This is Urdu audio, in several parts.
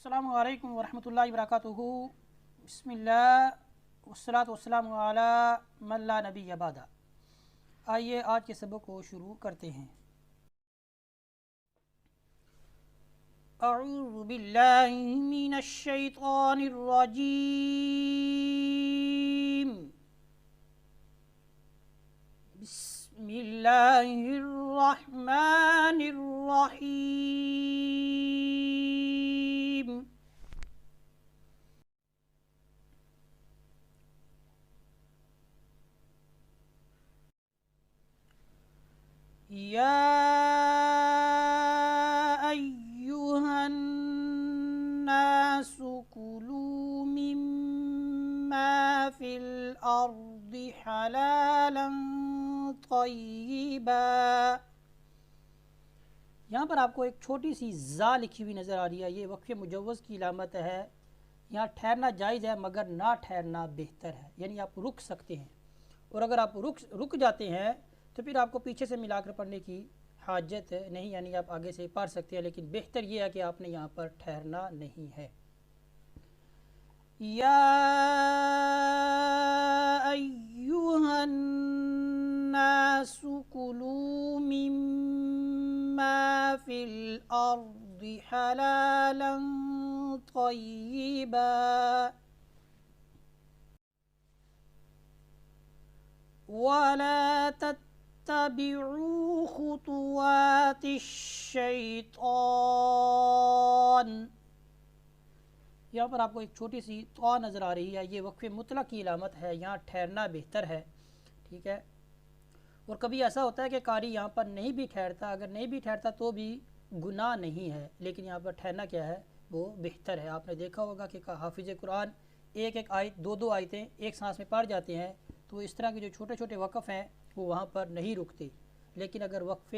السلام علیکم ورحمۃ اللہ وبرکاتہ۔ بسم اللہ والصلاۃ والسلام علی من لا نبی بعد۔ آئیے آج کے سبق کو شروع کرتے ہیں۔ اعوذ باللہ من الشیطان الرجیم، بسم اللہ الرحمن الرحیم۔ یا ایہا الناس کلوا مما فی الارض حلالا طیبا۔ یہاں پر آپ کو ایک چھوٹی سی زا لکھی ہوئی نظر آ رہی ہے، یہ وقف مجوز کی علامت ہے۔ یہاں ٹھہرنا جائز ہے مگر نہ ٹھہرنا بہتر ہے، یعنی آپ رک سکتے ہیں، اور اگر آپ رک جاتے ہیں تو پھر آپ کو پیچھے سے ملا کر پڑھنے کی حاجت نہیں، یعنی آپ آگے سے پڑھ سکتے ہیں، لیکن بہتر یہ ہے کہ آپ نے یہاں پر ٹھہرنا نہیں ہے۔ یا ایہا الناس کلوا مما فی الارض حلالا طیبا ولا تتبعوا خطوات الشیطان۔ یہاں پر آپ کو ایک چھوٹی سی طا نظر آ رہی ہے، یہ وقف مطلق کی علامت ہے، یہاں ٹھہرنا بہتر ہے، ٹھیک ہے۔ اور کبھی ایسا ہوتا ہے کہ قاری یہاں پر نہیں بھی ٹھہرتا، اگر نہیں بھی ٹھہرتا تو بھی گناہ نہیں ہے، لیکن یہاں پر ٹھہرنا کیا ہے، وہ بہتر ہے۔ آپ نے دیکھا ہوگا کہ حافظ قرآن ایک آیت دو آیتیں ایک سانس میں پڑھ جاتے ہیں، تو اس طرح کے جو چھوٹے چھوٹے وقف ہیں وہ وہاں پر نہیں رکتے، لیکن اگر وقف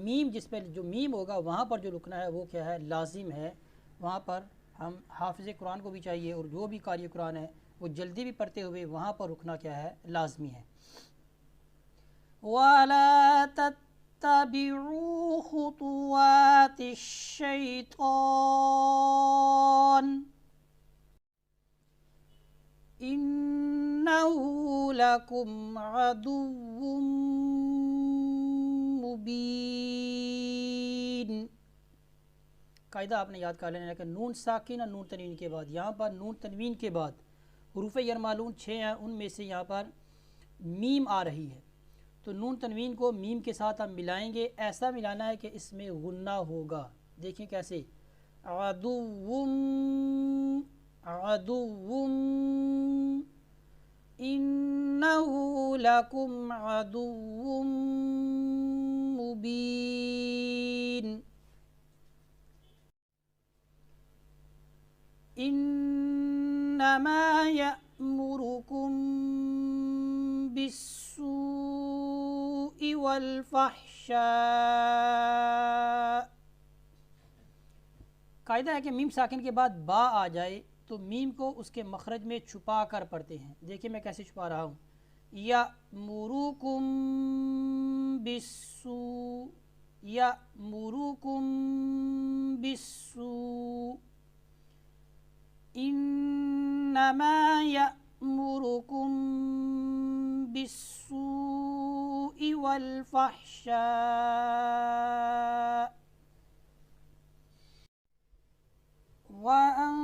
میم جس پہ جو میم ہوگا وہاں پر جو رکنا ہے وہ کیا ہے، لازم ہے۔ وہاں پر ہم حافظ قرآن کو بھی چاہیے اور جو بھی قاری قرآن ہے وہ جلدی بھی پڑھتے ہوئے وہاں پر رکنا کیا ہے، لازمی ہے۔ وَلَا تَتَّبِعُوا خُطُوَاتِ الشَّيْطَانِ إِنَّهُ لَكُمْ عَدُوٌّ مُبِينٌ۔ قاعدہ آپ نے یاد کر لینا ہے کہ نون ساکن اور نون تنوین کے بعد، یہاں پر نون تنوین کے بعد حروف یرمالون 6 ہیں، ان میں سے یہاں پر میم آ رہی ہے، تو نون تنوین کو میم کے ساتھ ہم ملائیں گے، ایسا ملانا ہے کہ اس میں غنہ ہوگا۔ دیکھیں کیسے، عدوٌ عدوٌ إِنَّهُ لَكُمْ عَدُوٌّ مُبِينٌ إِنَّمَا يَأْمُرُكُم بِالسُّوءِ وَالْفَحْشَاءِ۔ قاعدہ ہے کہ میم ساکن کے بعد با آ جائے تو میم کو اس کے مخرج میں چھپا کر پڑھتے ہیں۔ دیکھیں میں کیسے چھپا رہا ہوں، یَأْمُرُكُم بِالسُّوءِ، یَأْمُرُكُم بِالسُّوءِ، إِنَّمَا يَأْمُرُكُم بِالسُّوءِ وَالْفَحْشَاءِ وَأَن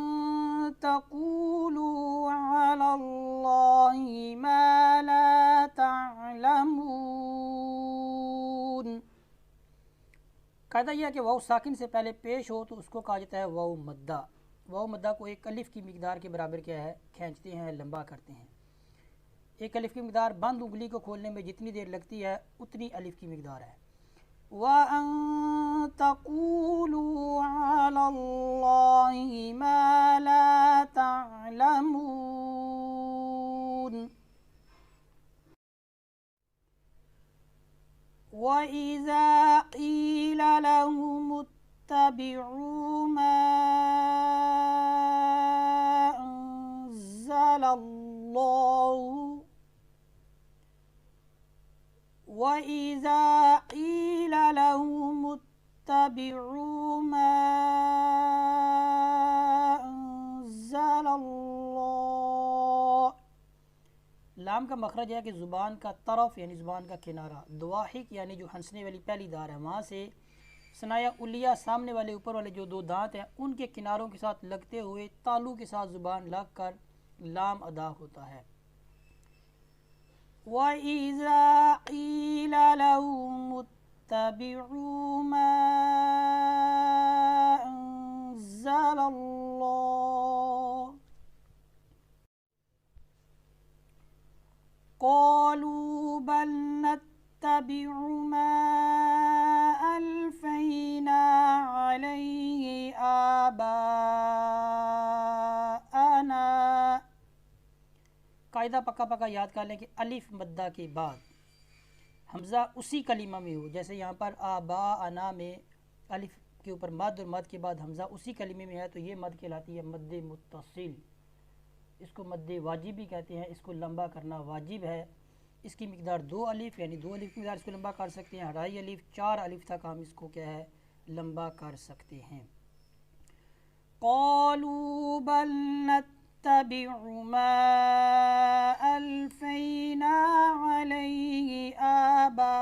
تَقُولُوا عَلَى اللَّهِ مَا لَا تَعْلَمُونَ۔ قاعدہ یہ ہے کہ واو ساکن سے پہلے پیش ہو تو اس کو کہا جاتا ہے واو مدہ۔ واو مدہ کو ایک الف کی مقدار کے برابر کیا ہے، کھینچتے ہیں، لمبا کرتے ہیں۔ ایک الف کی مقدار بند انگلی کو کھولنے میں جتنی دیر لگتی ہے اتنی الف کی مقدار ہے۔ وَأَن تَقُولُوا عَلَى اللَّهِ مَا لَا تَعْلَمُونَ وَإِذَا قِيلَ لَهُمُ اتَّبِعُوا مَا أَنزَلَ اللَّهُ وَإِذَا قِيلَ لَهُمُ اتَّبِعُوا مَا لام کا مخرج ہے کہ زبان کا طرف یعنی زبان کا کنارہ، دواحک یعنی جو ہنسنے والی پہلی دار ہے وہاں سے ثنایا الیہ سامنے والے اوپر والے جو دو دانت ہیں ان کے کناروں کے ساتھ لگتے ہوئے تالو کے ساتھ زبان لگ کر لام ادا ہوتا ہے۔ وَإِذَا قِيلَ لَهُمُ اتَّبِعُوا مَا أَنزَلَ اللَّهُ قَالُوا بَلْ نَتَّبِعُ مَا أَلْفَيْنَا عَلَيْهِ آبَاءَنَا۔ قاعدہ پکا پکا یاد کر لیں کہ الف مدہ کے بعد حمزہ اسی کلمہ میں ہو، جیسے یہاں پر آباءنا میں الف کے اوپر مد اور مد کے بعد حمزہ اسی کلمے میں ہے تو یہ مد کہلاتی ہے مد متصل، اس کو مد واجب بھی کہتے ہیں، اس کو لمبا کرنا واجب ہے۔ اس کی مقدار 2 الف یعنی 2 الف کی مقدار اس کو لمبا کر سکتے ہیں، 2.5 الف 4 الف تک ہم اس کو کیا ہے لمبا کر سکتے ہیں۔ قالوا بل نتبع ما الفینا علیہ آباءنا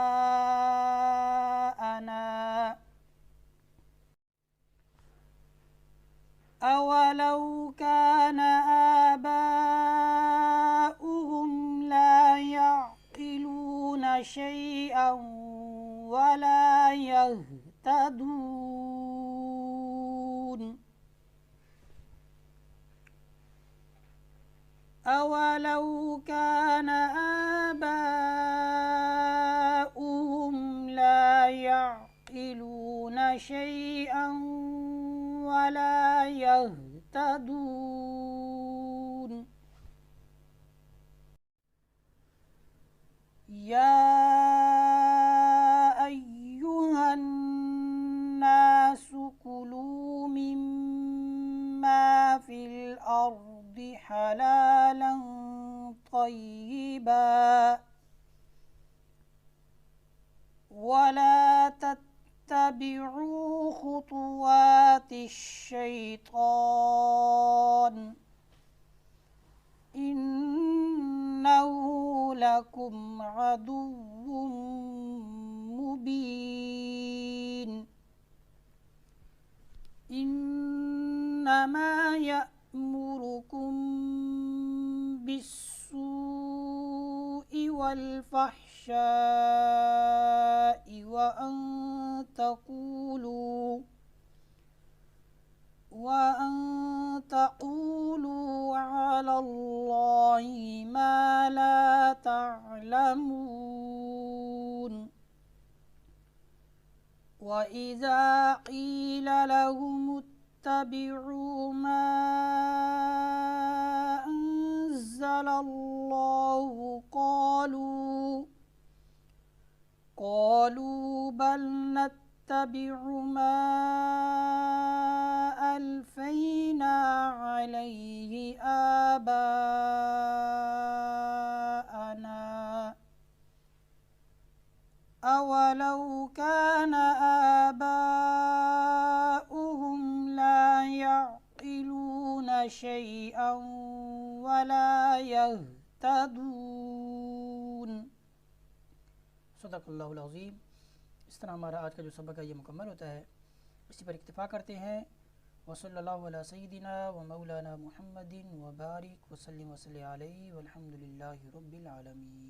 اولو كان آباؤهم لا يعقلون شيئا ولا يهتدون أولو كان آباؤهم لا يعقلون شيئا ولا يهتدون يا أيها الناس كلوا مما في الأرض حلالا طيبا ولا تتبعوا خطوات الشيطان إنه لكم عدو مبين إنما يأمركم بالسوء والفحشاء وأن تقولوا على الله ما لا تعلمون وإذا قيل لهم اتبعوا ما أنزل الله قالوا بل نتبع ما ألفينا عليه آباءنا أولو كان آباؤهم لا يعقلون شيئا ولا يهتدون۔ صدق اللہ العظیم۔ اس طرح ہمارا آج کا جو سبق ہے یہ مکمل ہوتا ہے، اسی پر اکتفا کرتے ہیں۔ وصلی اللہ علی سیدنا و مولانا محمد وبارک وسلم علیہ والحمد للہ رب العالمین۔